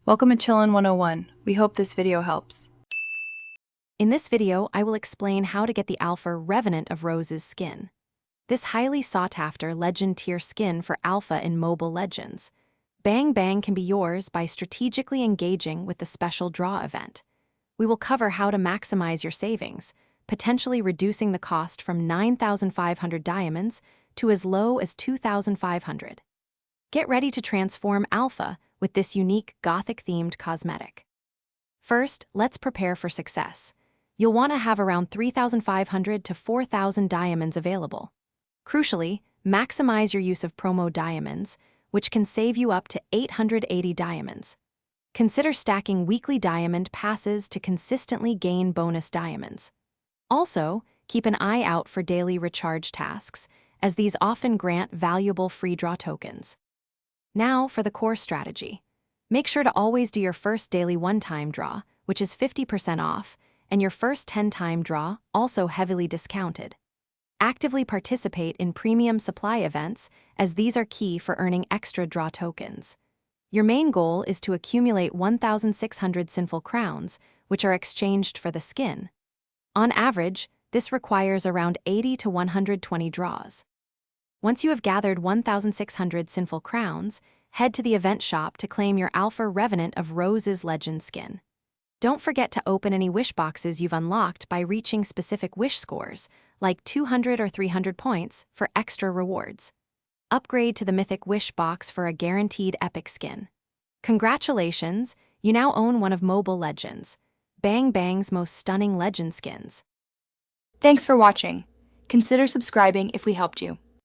Welcome to Chillin' 101. We hope this video helps. In this video, I will explain how to get the Alpha Revenant of Roses skin. This highly sought-after Legend tier skin for Alpha in Mobile Legends. Bang Bang can be yours by strategically engaging with the special draw event. We will cover how to maximize your savings, potentially reducing the cost from 9,500 diamonds to as low as 2,500. Get ready to transform Alpha with this unique Gothic-themed cosmetic. First, let's prepare for success. You'll want to have around 3,500 to 4,000 diamonds available. Crucially, maximize your use of promo diamonds, which can save you up to 880 diamonds. Consider stacking weekly diamond passes to consistently gain bonus diamonds. Also, keep an eye out for daily recharge tasks, as these often grant valuable free draw tokens. Now for the core strategy. Make sure to always do your first daily one-time draw, which is 50% off, and your first 10-time draw, also heavily discounted. Actively participate in premium supply events, as these are key for earning extra draw tokens. Your main goal is to accumulate 1,600 sinful crowns, which are exchanged for the skin. On average, this requires around 80 to 120 draws. Once you have gathered 1,600 sinful crowns, head to the event shop to claim your Alpha Revenant of Roses Legend skin. Don't forget to open any wish boxes you've unlocked by reaching specific wish scores, like 200 or 300 points, for extra rewards. Upgrade to the Mythic Wish box for a guaranteed epic skin. Congratulations, you now own one of Mobile Legends, Bang Bang's most stunning legend skins. Thanks for watching. Consider subscribing if we helped you.